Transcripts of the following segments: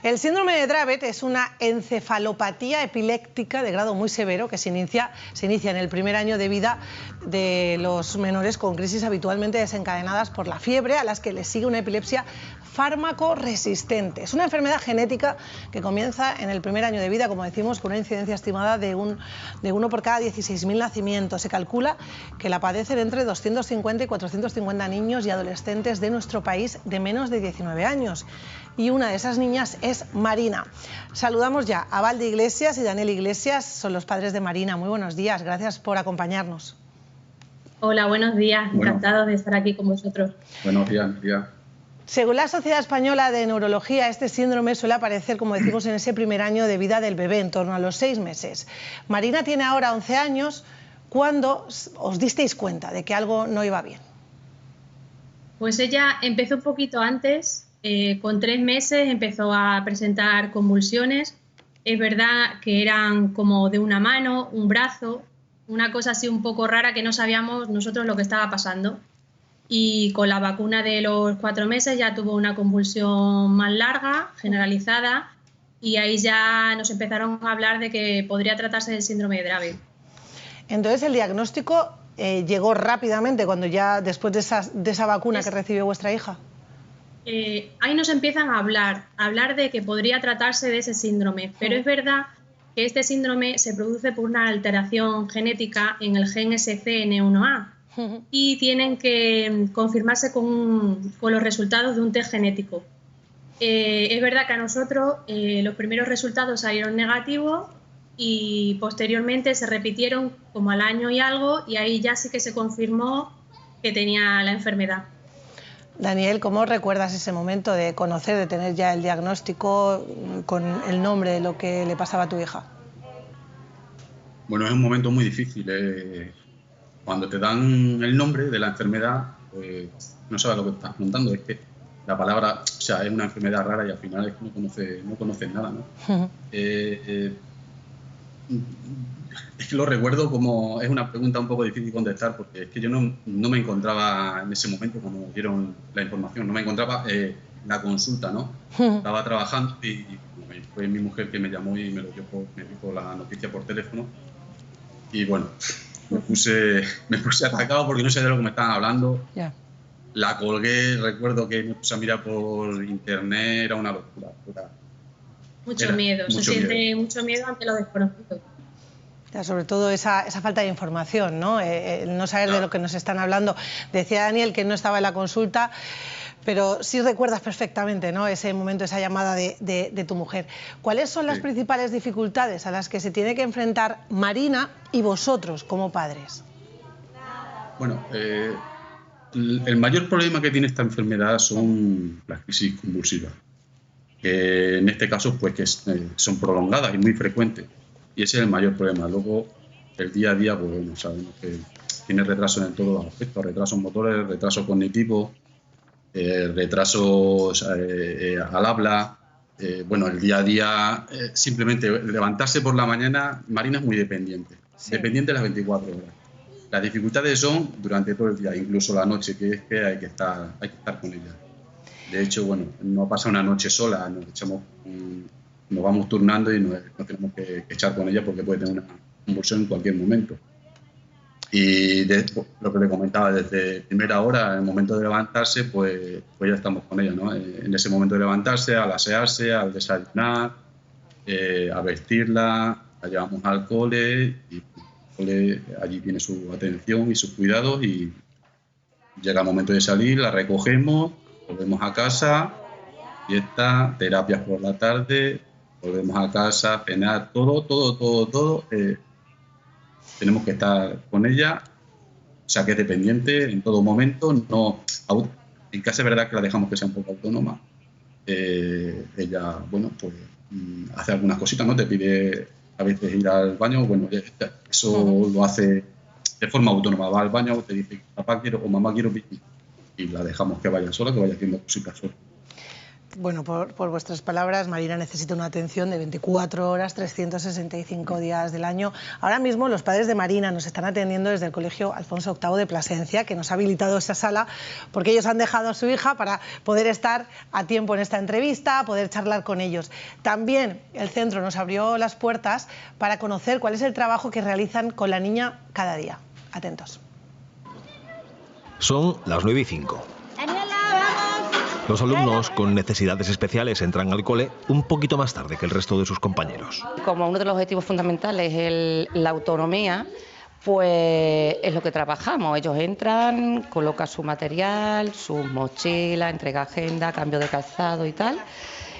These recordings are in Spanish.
El síndrome de Dravet es una encefalopatía epiléptica de grado muy severo que se inicia en el primer año de vida de los menores, con crisis habitualmente desencadenadas por la fiebre, a las que les sigue una epilepsia fármaco resistente. Es una enfermedad genética que comienza en el primer año de vida, como decimos, con una incidencia estimada de uno por cada 16.000 nacimientos. Se calcula que la padecen entre 250 y 450 niños y adolescentes de nuestro país de menos de 19 años. Y una de esas niñas es Marina. Saludamos ya a Valde Iglesias y Daniel Iglesias, son los padres de Marina. Muy buenos días, gracias por acompañarnos. Hola, buenos días, encantados de estar aquí con vosotros. Buenos días, María. Según la Sociedad Española de Neurología, este síndrome suele aparecer, como decimos, en ese primer año de vida del bebé, en torno a los 6 meses. Marina tiene ahora 11 años. ¿Cuándo os disteis cuenta de que algo no iba bien? Pues ella empezó un poquito antes, con 3 meses empezó a presentar convulsiones. Es verdad que eran como de una mano, un brazo, una cosa así un poco rara que no sabíamos nosotros lo que estaba pasando. Y con la vacuna de los 4 meses ya tuvo una convulsión más larga, generalizada, y ahí ya nos empezaron a hablar de que podría tratarse del síndrome de Dravet. Entonces el diagnóstico llegó rápidamente cuando ya después de esa vacuna que recibió vuestra hija. Ahí nos empiezan a hablar de que podría tratarse de ese síndrome, pero es verdad que este síndrome se produce por una alteración genética en el gen SCN1A y tienen que confirmarse con los resultados de un test genético. Es verdad que a nosotros los primeros resultados salieron negativos y posteriormente se repitieron como al año y algo, y ahí ya sí que se confirmó que tenía la enfermedad. Daniel, ¿cómo recuerdas ese momento de conocer, de tener ya el diagnóstico con el nombre de lo que le pasaba a tu hija? Bueno, es un momento muy difícil. Cuando te dan el nombre de la enfermedad, pues no sabes lo que estás contando. Es que la palabra, o sea, es una enfermedad rara y al final es que no conoces nada, ¿no? Es que lo recuerdo como, es una pregunta un poco difícil de contestar, porque es que yo no me encontraba en ese momento cuando dieron la información, no me encontraba en la consulta, ¿no? Estaba trabajando y fue mi mujer que me llamó y me dijo la noticia por teléfono. Y bueno, me puse atacado porque no sabía de lo que me estaban hablando. Yeah. La colgué, recuerdo que me puse a mirar por internet, era una locura. Mucho miedo, se siente mucho miedo ante lo desconocido. Sobre todo esa falta de información, ¿no? El no saber de lo que nos están hablando. Decía Daniel que no estaba en la consulta, pero sí recuerdas perfectamente, ¿no?, ese momento, esa llamada de tu mujer. ¿Cuáles son las principales dificultades a las que se tiene que enfrentar Marina y vosotros como padres? Bueno, el mayor problema que tiene esta enfermedad son las crisis convulsivas, que en este caso pues que son prolongadas y muy frecuentes, y ese es el mayor problema. Luego, el día a día, pues bueno, sabemos que tiene retrasos en todos los aspectos, retrasos motores, retrasos cognitivos, retrasos al habla. Bueno, el día a día, simplemente levantarse por la mañana. Marina es muy dependiente, dependiente de las 24 horas. Las dificultades son durante todo el día, incluso la noche, que es que hay que estar con ella. De hecho, bueno, no pasa una noche sola, nos vamos turnando y nos tenemos que echar con ella porque puede tener una convulsión en cualquier momento. Y lo que le comentaba, desde primera hora, en el momento de levantarse, pues ya estamos con ella, ¿no? En ese momento de levantarse, al asearse, al desayunar, a vestirla, la llevamos al cole y allí tiene su atención y sus cuidados, y llega el momento de salir, la recogemos, volvemos a casa, fiesta, terapias por la tarde, volvemos a casa, cenar, todo. Tenemos que estar con ella, o sea que es dependiente en todo momento. En casa es verdad que la dejamos que sea un poco autónoma. Ella, bueno, pues hace algunas cositas, ¿no? Te pide a veces ir al baño, bueno, eso lo hace de forma autónoma. Va al baño, te dice papá quiero o mamá quiero pipí, y la dejamos que vaya sola, que vaya haciendo cositas sola. Bueno, por vuestras palabras, Marina necesita una atención de 24 horas, 365 días del año. Ahora mismo los padres de Marina nos están atendiendo desde el Colegio Alfonso VIII de Plasencia, que nos ha habilitado esa sala, porque ellos han dejado a su hija para poder estar a tiempo en esta entrevista, poder charlar con ellos. También el centro nos abrió las puertas para conocer cuál es el trabajo que realizan con la niña cada día. Atentos. Son las 9:05. Los alumnos con necesidades especiales entran al cole un poquito más tarde que el resto de sus compañeros. Como uno de los objetivos fundamentales es la autonomía, pues es lo que trabajamos. Ellos entran, colocan su material, sus mochilas, entrega agenda, cambio de calzado y tal.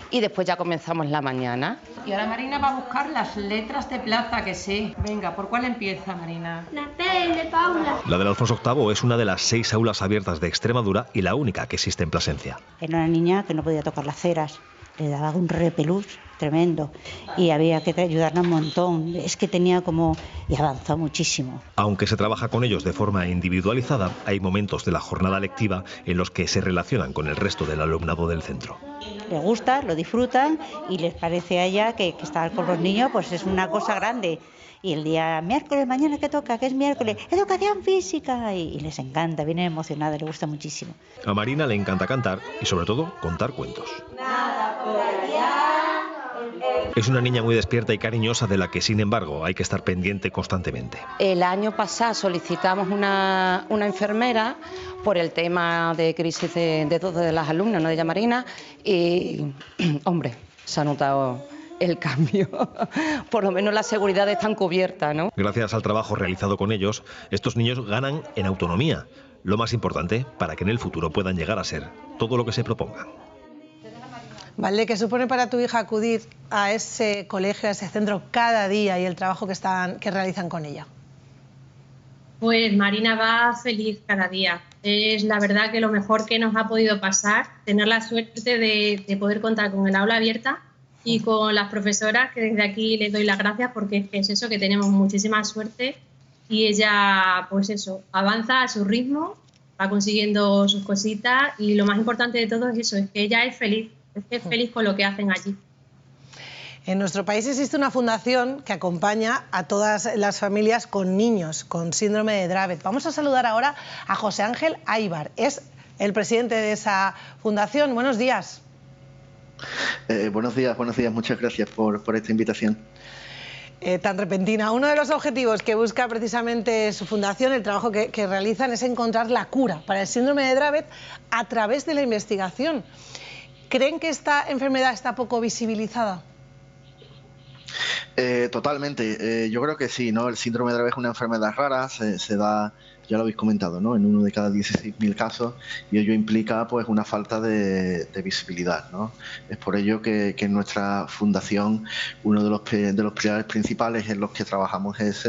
Y después ya comenzamos la mañana. Y ahora Marina va a buscar las letras de plaza, que sí. Venga, ¿por cuál empieza, Marina? La P de Paula. La del Alfonso VIII es una de las 6 aulas abiertas de Extremadura y la única que existe en Plasencia. Era una niña que no podía tocar las ceras, le daba un repelús tremendo y había que ayudarla un montón. Es que tenía como... y avanzó muchísimo. Aunque se trabaja con ellos de forma individualizada, hay momentos de la jornada lectiva en los que se relacionan con el resto del alumnado del centro. Les gusta, lo disfrutan y les parece a ella que estar con los niños pues es una cosa grande. Y el día miércoles, mañana que toca, que es miércoles, educación física, y les encanta, vienen emocionadas, les gusta muchísimo. A Marina le encanta cantar y sobre todo contar cuentos. Es una niña muy despierta y cariñosa de la que, sin embargo, hay que estar pendiente constantemente. El año pasado solicitamos una enfermera por el tema de crisis de dos de las alumnas, no de ella Marina, y, hombre, se ha notado el cambio. Por lo menos las seguridades están cubiertas, ¿no? Gracias al trabajo realizado con ellos, estos niños ganan en autonomía, lo más importante para que en el futuro puedan llegar a ser todo lo que se propongan. Vale, ¿qué supone para tu hija acudir a ese colegio, a ese centro cada día y el trabajo que realizan con ella? Pues Marina va feliz cada día. Es la verdad que lo mejor que nos ha podido pasar, tener la suerte de poder contar con el aula abierta y con las profesoras, que desde aquí les doy las gracias porque es eso, que tenemos muchísima suerte y ella, pues eso, avanza a su ritmo, va consiguiendo sus cositas y lo más importante de todo es eso, es que ella es feliz con lo que hacen allí. En nuestro país existe una fundación que acompaña a todas las familias con niños con síndrome de Dravet. Vamos a saludar ahora a José Ángel Aybar, es el presidente de esa fundación. Buenos días. Buenos días, muchas gracias por esta invitación. Tan repentina. Uno de los objetivos que busca precisamente su fundación, el trabajo que realizan, es encontrar la cura para el síndrome de Dravet a través de la investigación. ¿Creen que esta enfermedad está poco visibilizada? Totalmente. Yo creo que sí, ¿no? El síndrome de Dravet es una enfermedad rara, se da, ya lo habéis comentado, ¿no? En 1 de cada 16.000 casos, y ello implica pues una falta de visibilidad, ¿no? Es por ello que en nuestra fundación uno de los pilares principales en los que trabajamos es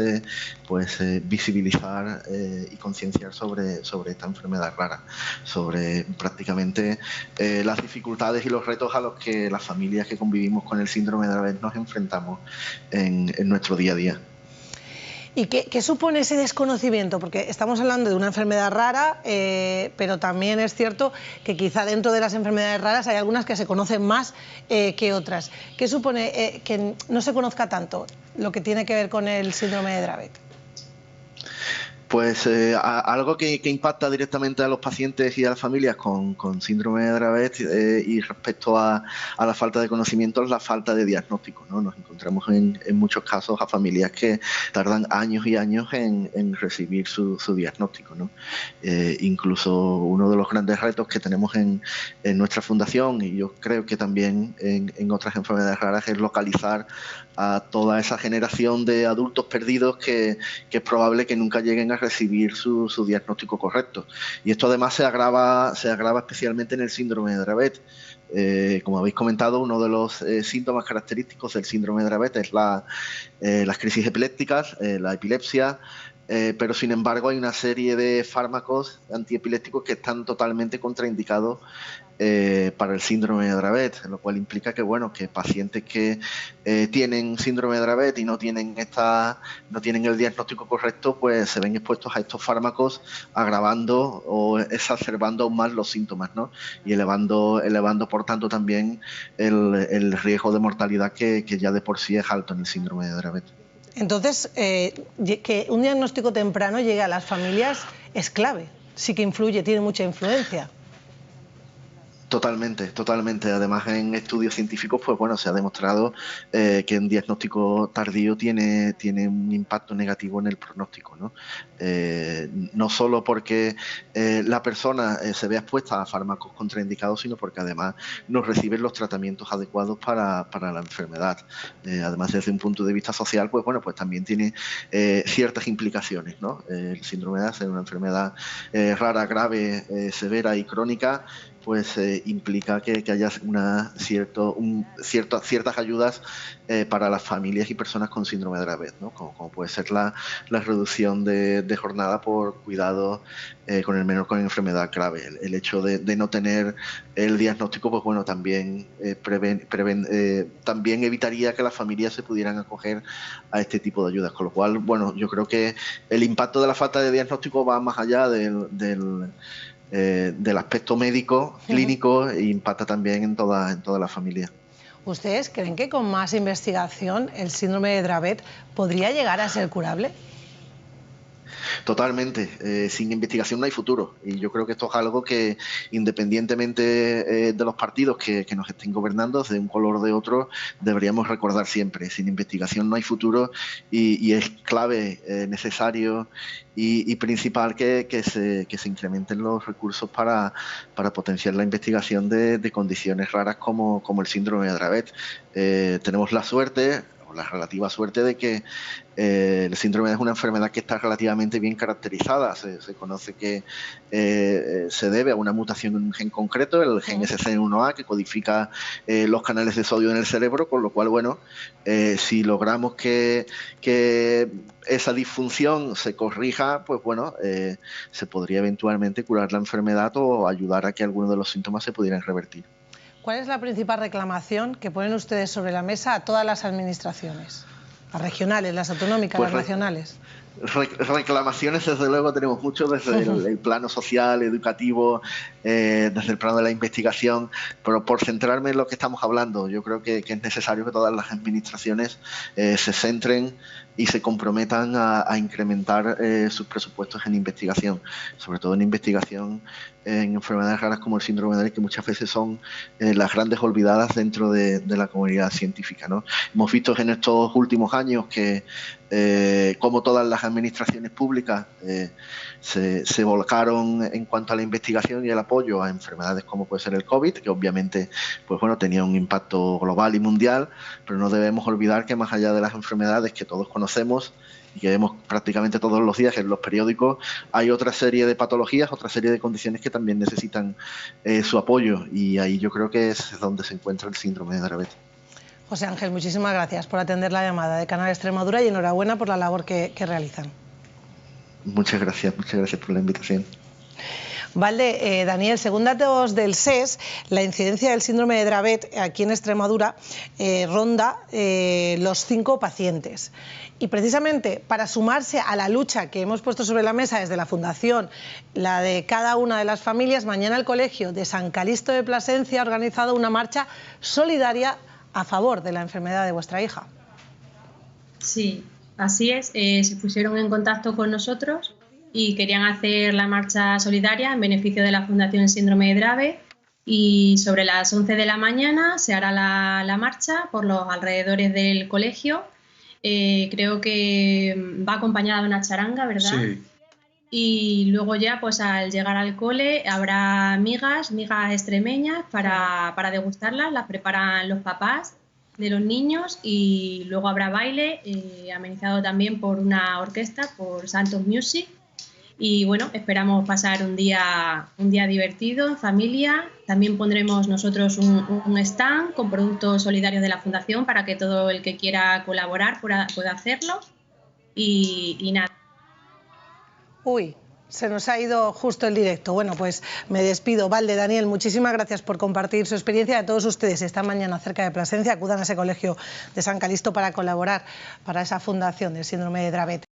visibilizar y concienciar sobre esta enfermedad rara, sobre prácticamente las dificultades y los retos a los que las familias que convivimos con el síndrome de Dravet nos enfrentamos en nuestro día a día. ¿Y qué supone ese desconocimiento? Porque estamos hablando de una enfermedad rara, pero también es cierto que quizá dentro de las enfermedades raras hay algunas que se conocen más que otras. ¿Qué supone que no se conozca tanto lo que tiene que ver con el síndrome de Dravet? Pues algo que impacta directamente a los pacientes y a las familias con síndrome de Dravet y respecto a la falta de conocimiento es la falta de diagnóstico, ¿no? Nos encontramos en muchos casos a familias que tardan años y años en recibir su diagnóstico, ¿no? Incluso uno de los grandes retos que tenemos en nuestra fundación, y yo creo que también en otras enfermedades raras, es localizar a toda esa generación de adultos perdidos que es probable que nunca lleguen a recibir su diagnóstico correcto. Y esto además se agrava especialmente en el síndrome de Dravet. Como habéis comentado, uno de los síntomas característicos del síndrome de Dravet es las crisis epilépticas, la epilepsia, pero sin embargo hay una serie de fármacos antiepilépticos que están totalmente contraindicados para el síndrome de Dravet, lo cual implica que bueno, que pacientes que tienen síndrome de Dravet y no tienen el diagnóstico correcto, pues se ven expuestos a estos fármacos, agravando o exacerbando aún más los síntomas, ¿no? Y elevando por tanto también el riesgo de mortalidad que ya de por sí es alto en el síndrome de Dravet. Entonces, que un diagnóstico temprano llegue a las familias es clave, sí que influye, tiene mucha influencia. Totalmente, totalmente. Además, en estudios científicos, pues bueno, se ha demostrado que un diagnóstico tardío tiene un impacto negativo en el pronóstico, ¿no? No solo porque la persona se vea expuesta a fármacos contraindicados, sino porque además no reciben los tratamientos adecuados para la enfermedad. Además, desde un punto de vista social, pues bueno, pues también tiene ciertas implicaciones, ¿no? El síndrome de Dravet es una enfermedad rara, grave, severa y crónica, pues implica que haya ciertas ayudas para las familias y personas con síndrome de Dravet, ¿no? Como puede ser la reducción de jornada por cuidado con el menor con enfermedad grave. El hecho de no tener el diagnóstico, pues bueno, también también evitaría que las familias se pudieran acoger a este tipo de ayudas. Con lo cual, bueno, yo creo que el impacto de la falta de diagnóstico va más allá del aspecto médico, clínico, e impacta también en toda la familia. ¿Ustedes creen que con más investigación el síndrome de Dravet podría llegar a ser curable? Totalmente. Sin investigación no hay futuro. Y yo creo que esto es algo que, independientemente de los partidos que nos estén gobernando, de un color o de otro, deberíamos recordar siempre. Sin investigación no hay futuro y es clave, necesario y principal que se incrementen los recursos para potenciar la investigación de condiciones raras como el síndrome de Dravet. Tenemos la suerte, o la relativa suerte, de que el síndrome es una enfermedad que está relativamente bien caracterizada. Se conoce que se debe a una mutación en un gen concreto, el gen SCN1A, que codifica los canales de sodio en el cerebro, con lo cual, bueno, si logramos que esa disfunción se corrija, pues bueno, se podría eventualmente curar la enfermedad o ayudar a que algunos de los síntomas se pudieran revertir. ¿Cuál es la principal reclamación que ponen ustedes sobre la mesa a todas las administraciones? Las regionales, las autonómicas, pues las nacionales. Reclamaciones, desde luego, tenemos mucho desde el plano social, educativo, desde el plano de la investigación, pero por centrarme en lo que estamos hablando, yo creo que es necesario que todas las administraciones se centren y se comprometan a incrementar sus presupuestos en investigación, sobre todo en investigación en enfermedades raras como el síndrome de Dravet, que muchas veces son las grandes olvidadas dentro de la comunidad científica, ¿no? Hemos visto en estos últimos años que como todas las administraciones públicas se volcaron en cuanto a la investigación y el apoyo a enfermedades como puede ser el COVID, que obviamente pues bueno, tenía un impacto global y mundial, pero no debemos olvidar que más allá de las enfermedades que todos conocemos y que vemos prácticamente todos los días en los periódicos, hay otra serie de patologías, otra serie de condiciones que también necesitan su apoyo, y ahí yo creo que es donde se encuentra el síndrome de Dravet. José Ángel, muchísimas gracias por atender la llamada de Canal Extremadura y enhorabuena por la labor que realizan. Muchas gracias por la invitación. Valde, Daniel, según datos del SES, la incidencia del síndrome de Dravet aquí en Extremadura ronda los 5 pacientes. Y precisamente para sumarse a la lucha que hemos puesto sobre la mesa desde la Fundación, la de cada una de las familias, mañana el Colegio de San Calixto de Plasencia ha organizado una marcha solidaria a favor de la enfermedad de vuestra hija. Sí, así es. Se pusieron en contacto con nosotros y querían hacer la marcha solidaria en beneficio de la Fundación Síndrome de Dravet, y sobre las 11 de la mañana se hará la marcha por los alrededores del colegio. Creo que va acompañada de una charanga, ¿verdad? Sí. Y luego ya, pues al llegar al cole, habrá migas extremeñas para degustarlas, las preparan los papás de los niños, y luego habrá baile, amenizado también por una orquesta, por Santos Music. Y bueno, esperamos pasar un día divertido en familia. También pondremos nosotros un stand con productos solidarios de la Fundación para que todo el que quiera colaborar pueda hacerlo. Y nada. Uy, se nos ha ido justo el directo. Bueno, pues me despido. Valde, Daniel, muchísimas gracias por compartir su experiencia. A todos ustedes, esta mañana cerca de Plasencia, acudan a ese colegio de San Calixto para colaborar para esa fundación del síndrome de Dravet.